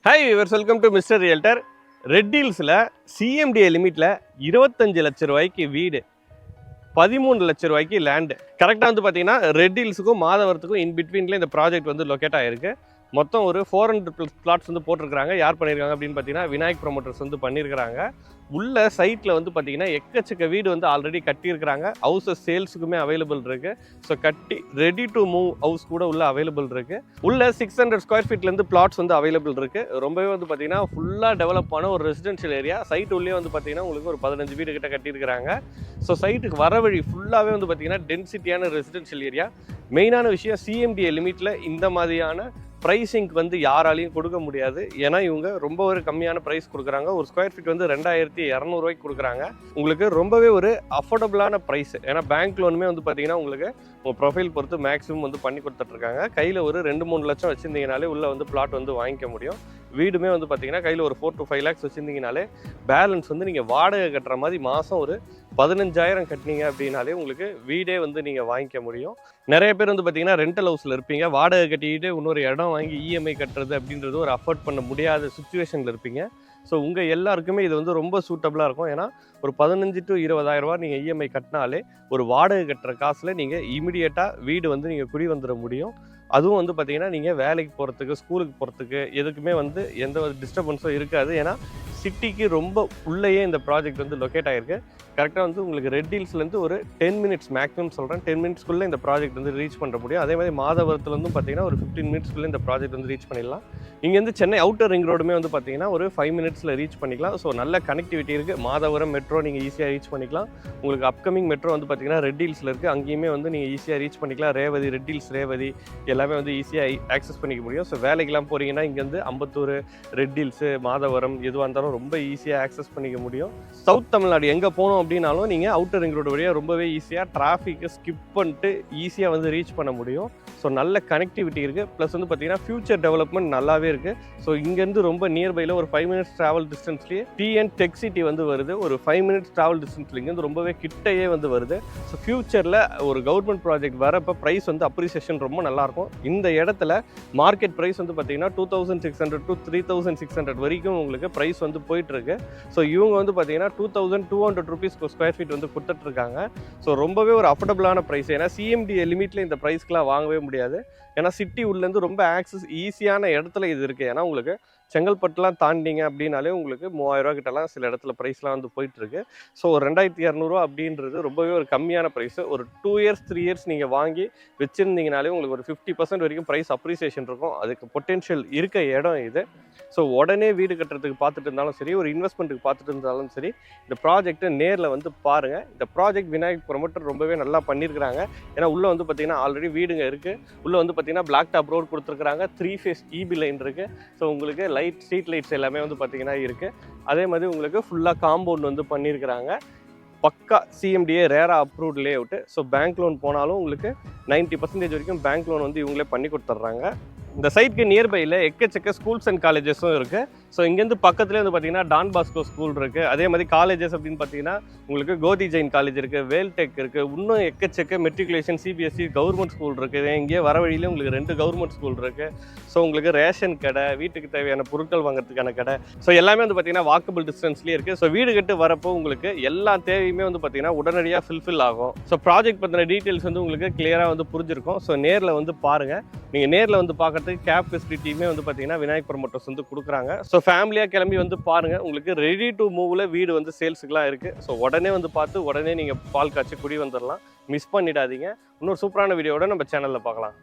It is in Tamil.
Hi viewers, welcome to Mr. Realtor. Red Deals CMDA லிமிட்ல 25 லட்சம் ரூபாய்க்கு வீடு 13 லட்சம் ரூபாய்க்கு லேண்ட் கரெக்டாக வந்து பார்த்தீங்கன்னா ரெட் டீல்ஸுக்கும் மாதவரத்துக்கும் இன் பிட்வீனில் இந்த ப்ராஜெக்ட் வந்து லொக்கேட் ஆகிருக்கு. மொத்தம் ஒரு 400+ பிளாட்ஸ் வந்து போட்டிருக்காங்க. யார் பண்ணியிருக்காங்க அப்படின்னு பார்த்தீங்கன்னா விநாயக் ப்ரொமோட்டர்ஸ் வந்து பண்ணியிருக்கிறாங்க. உள்ள சைட்டில் வந்து பார்த்தீங்கன்னா எக்கச்சக்க வீடு வந்து ஆல்ரெடி கட்டியிருக்கிறாங்க. ஹவுசஸ் சேல்ஸுக்குமே அவைலபிள் இருக்குது. ஸோ கட்டி ரெடி டு மூவ் ஹவுஸ் கூட உள்ள அவைலபிள் இருக்குது. உள்ள 600 ஸ்கொயர் ஃபீட்லேருந்து பிளாட்ஸ் வந்து அவைலபிள் இருக்குது. ரொம்பவே வந்து பார்த்தீங்கன்னா ஃபுல்லாக டெவலப் ஆன ஒரு ரெசிடென்ஷியல் ஏரியா. சைட் உள்ளே வந்து பார்த்தீங்கன்னா உங்களுக்கு ஒரு 15 வீடு கிட்ட கட்டியிருக்கிறாங்க. ஸோ சைட்டுக்கு வர வழி ஃபுல்லாகவே வந்து பார்த்தீங்கன்னா டென்சிட்டியான ரெசிடென்ஷியல் ஏரியா. மெயினான விஷயம் CMDA லிமிட்டில் இந்த மாதிரியான ப்ரைஸிங்க்கு வந்து யாராலையும் கொடுக்க முடியாது. ஏன்னா இவங்க ரொம்ப ஒரு கம்மியான ப்ரைஸ் கொடுக்குறாங்க. ஒரு ஸ்கொயர் ஃபீட் வந்து 2200 ரூபாய்க்கு கொடுக்குறாங்க. உங்களுக்கு ரொம்பவே ஒரு அஃபோர்டபுளான ப்ரைஸ். ஏன்னா பேங்க் லோனுமே வந்து பார்த்தீங்கன்னா உங்களுக்கு உங்கள் ப்ரொஃபைல் பொறுத்து மேக்ஸிமம் வந்து பண்ணி கொடுத்துட்ருக்காங்க. கையில் ஒரு 2-3 லட்சம் வச்சுருந்தீங்கனாலே உள்ளே வந்து பிளாட் வந்து வாங்கிக்க முடியும். வீடுமே வந்து பார்த்தீங்கன்னா கையில் ஒரு 4 to 5 lakhs வச்சுருந்தீங்கனாலே பேலன்ஸ் வந்து நீங்கள் வாடகை கட்டுற மாதிரி மாதம் ஒரு 15,000 கட்டினீங்க அப்படின்னாலே உங்களுக்கு வீடே வந்து நீங்கள் வாங்கிக்க முடியும். நிறைய பேர் வந்து பார்த்தீங்கன்னா ரெண்டல் ஹவுஸில் இருப்பீங்க. வாடகை கட்டிக்கிட்டு இன்னொரு இடம் வாங்கி EMI கட்டுறது அப்படின்றது ஒரு அஃபோர்ட் பண்ண முடியாத சுச்சுவேஷனில் இருப்பீங்க. ஸோ உங்கள் எல்லாருக்குமே இது வந்து ரொம்ப சூட்டபுளாக இருக்கும். ஏன்னா ஒரு 15 to 20,000 ரூபா நீங்கள் EMI கட்டினாலே ஒரு வாடகை கட்டுற காசில் நீங்கள் இமிடியேட்டாக வீடு வந்து நீங்கள் குடி வந்துட முடியும். அதுவும் வந்து பார்த்தீங்கன்னா நீங்கள் வேலைக்கு போகிறதுக்கு, ஸ்கூலுக்கு போகிறதுக்கு எதுக்குமே வந்து எந்த ஒரு டிஸ்டர்பன்ஸும் இருக்காது. ஏன்னா சிட்டிக்கு ரொம்ப உள்ளேயே இந்த ப்ராஜெக்ட் வந்து லொக்கேட் ஆகிருக்கு. கரெக்டாக வந்து உங்களுக்கு ரெட் டீல்ஸ்லேருந்து ஒரு 10 minutes மேக்ஸிமம் சொல்கிறேன். 10 minutesக்குள்ளே இந்த ப்ராஜெக்ட் வந்து ரீச் பண்ண முடியும். அதே மாதிரி மாதவரத்துலேருந்து பார்த்தீங்கன்னா ஒரு 15 minutesக்குள்ளே இந்த ப்ராஜெக்ட் வந்து ரீச் பண்ணிடலாம். இங்கேருந்து சென்னை அவுட்டர் ரிங் ரோடுமே வந்து பார்த்தீங்கன்னா ஒரு 5 minutesல ரீச் பண்ணிக்கலாம். ஸோ நல்ல கனெக்டிவிட்டி இருக்குது. மாதவரம் மெட்ரோ நீங்கள் ஈஸியாக ரீச் பண்ணிக்கலாம். உங்களுக்கு அப்கமிங் மெட்ரோ வந்து பார்த்தீங்கன்னா ரெட் டீல்ஸில் இருக்குது. அங்கேயுமே வந்து நீங்கள் ஈஸியாக ரீச் பண்ணிக்கலாம். ரேவதி, ரெட் டீல்ஸ் ரேவதி எல்லாமே வந்து ஈஸியாக ஆக்சஸ் பண்ணிக்க முடியும். ஸோ வேலைக்கெல்லாம் போகிறீங்கன்னா இங்கேருந்து அம்பத்தூர், ரெட் டீல்ஸு, மாதவரம் எதுவாக இருந்தாலும் ரொம்ப ஈஸியாக ஆக்சஸ் பண்ணிக்க முடியும். சவுத் தமிழ்நாடு எங்கே போகணும் அப்படின்னாலும் நீங்கள் அவுட்டர் ரிங் ரோடு வழியாக ரொம்பவே ஈஸியாக டிராஃபிக்கை ஸ்கிப் பண்ணிட்டு ஈஸியாக வந்து ரீச் பண்ண முடியும். ஸோ நல்ல கனெக்டிவிட்டி இருக்குது. ப்ளஸ் வந்து பார்த்தீங்கன்னா ஃபியூச்சர் டெவலப்மெண்ட் நல்லாவே இருக்குது. ஸோ இங்கேருந்து ரொம்ப நியர்பையில் ஒரு 5 minutes ட்ராவல் டிஸ்டன்ஸ்லேயே TN டெக் சிட்டி வந்து வருது. ஒரு 5 minutes ட்ராவல் டிஸ்டன்ஸ்ல இங்கேருந்து ரொம்பவே கிட்டையே வந்து வருது. ஸோ ஃபியூச்சரில் ஒரு கவர்மெண்ட் ப்ராஜெக்ட் வரப்போ ப்ரைஸ் வந்து அப்ரிசியேஷன் ரொம்ப நல்லாயிருக்கும். இந்த இடத்துல மார்க்கெட் ப்ரைஸ் வந்து பார்த்தீங்கன்னா 2600 to 3600 வரைக்கும் உங்களுக்கு ப்ரைஸ் வந்து போயிட்டுருக்கு. ஸோ இவங்க வந்து பார்த்தீங்கன்னா 2200 rupees ஸ்கொயர் ஃபீட் வந்து கொடுத்துட்ருக்காங்க. ஸோ ரொம்பவே ஒரு அஃபோர்டபுளான ப்ரைஸ். ஏன்னா CMDA லிமிட்டில் இந்த ப்ரைஸ்க்கெலாம் வாங்கவே முடியாது. ஏன்னா சிட்டி உள்ளேருந்து ரொம்ப ஆக்சஸ் ஈஸியான இடத்துல இது இருக்குது. ஏன்னா உங்களுக்கு செங்கல்பட்டுலாம் தாண்டிங்க அப்படின்னாலே உங்களுக்கு 3000 ரூபா கிட்டலாம் சில இடத்துல ப்ரைஸ்லாம் வந்து போயிட்டுருக்கு. ஸோ ஒரு 2200 அப்படின்றது ரொம்பவே ஒரு கம்மியான ப்ரைஸு. ஒரு 2 years 3 years நீங்கள் வாங்கி வச்சுருந்தீங்கனாலே உங்களுக்கு ஒரு 50% வரைக்கும் ப்ரைஸ் அப்ரிசியேஷன் இருக்கும். அதுக்கு பொட்டென்ஷியல் இருக்க இடம் இது. ஸோ உடனே வீடு கட்டுறதுக்கு பார்த்துட்டு இருந்தாலும் சரி, ஒரு இன்வெஸ்ட்மெண்ட்டுக்கு பார்த்துட்டு இருந்தாலும் சரி, இந்த ப்ராஜெக்ட்டை நேரில் வந்து பாருங்கள். இந்த ப்ராஜெக்ட் விநாயக் ப்ரொமோட்டர் ரொம்பவே நல்லா பண்ணியிருக்கிறாங்க. ஏன்னா உள்ளே வந்து பார்த்தீங்கன்னா ஆல்ரெடி வீடுங்க இருக்குது. உள்ளே வந்து பார்த்தீங்கன்னா பிளாக் டாப் ரோடு கொடுத்துருக்குறாங்க. 3 phase EB லைன் இருக்குது. ஸோ உங்களுக்கு ஸ்ட்ரீட் லைட்ஸ் எல்லாமே வந்து பார்த்தீங்கன்னா இருக்குது. அதே மாதிரி உங்களுக்கு ஃபுல்லாக காம்பவுண்ட் வந்து பண்ணியிருக்கிறாங்க. பக்கா CMDA ரேரா அப்ரூவ்ட் லே அவுட்டு. ஸோ பேங்க் லோன் போனாலும் உங்களுக்கு 90% வரைக்கும் பேங்க் லோன் வந்து இவங்களே பண்ணி கொடுத்துட்றாங்க. இந்த சைட்க்கு நியர்பையில் எக்கச்சக்க ஸ்கூல்ஸ் அண்ட் காலேஜஸும் இருக்குது. ஸோ இங்கேருந்து பக்கத்துலேயே வந்து பார்த்தீங்கன்னா டான் பாஸ்கோ ஸ்கூல் இருக்குது. அதே மாதிரி காலேஜஸ் அப்படின்னு பார்த்தீங்கன்னா உங்களுக்கு கோதி ஜெயின் காலேஜ் இருக்குது, வேல்டெக் இருக்குது. இன்னும் எக்கச்சக்க மெட்ரிகுலேஷன் CBSE கவர்மெண்ட் ஸ்கூல் இருக்குது. இங்கேயே வர வழியிலே உங்களுக்கு 2 கவர்மெண்ட் ஸ்கூல் இருக்குது. ஸோ உங்களுக்கு ரேஷன் கடை, வீட்டுக்கு தேவையான பொருட்கள் வாங்குறதுக்கான கடை, ஸோ எல்லாமே வந்து பார்த்தீங்கன்னா வாக்கபிள் டிஸ்டன்ஸ்லேயே இருக்குது. ஸோ வீடு கட்டு வரப்போ உங்களுக்கு எல்லா தேவையுமே வந்து பார்த்தீங்கன்னா உடனடியாக ஃபில்ஃபில் ஆகும். ஸோ ப்ராஜெக்ட் பற்றின டீட்டெயில்ஸ் வந்து உங்களுக்கு கிளியராக வந்து புரிஞ்சிருக்கும். ஸோ நேரில் வந்து பாருங்கள். நீங்கள் நேரில் வந்து பார்க்குறதுக்கு கேப் ஃபெசிலிட்டியுமே வந்து பார்த்தீங்கன்னா விநாயக் ப்ரொமோட்டர்ஸ் வந்து கொடுக்குறாங்க. ஸோ ஃபேமிலியாக கிளம்பி வந்து பாருங்கள். உங்களுக்கு ரெடி டு மூவில் வீடு வந்து சேல்ஸுக்குலாம் இருக்குது. ஸோ உடனே வந்து பார்த்து உடனே நீங்கள் பால் காய்ச்சி குடி வந்துடலாம். மிஸ் பண்ணிடாதீங்க. இன்னொரு சூப்பரான வீடியோவோட நம்ம சேனலில் பார்க்கலாம்.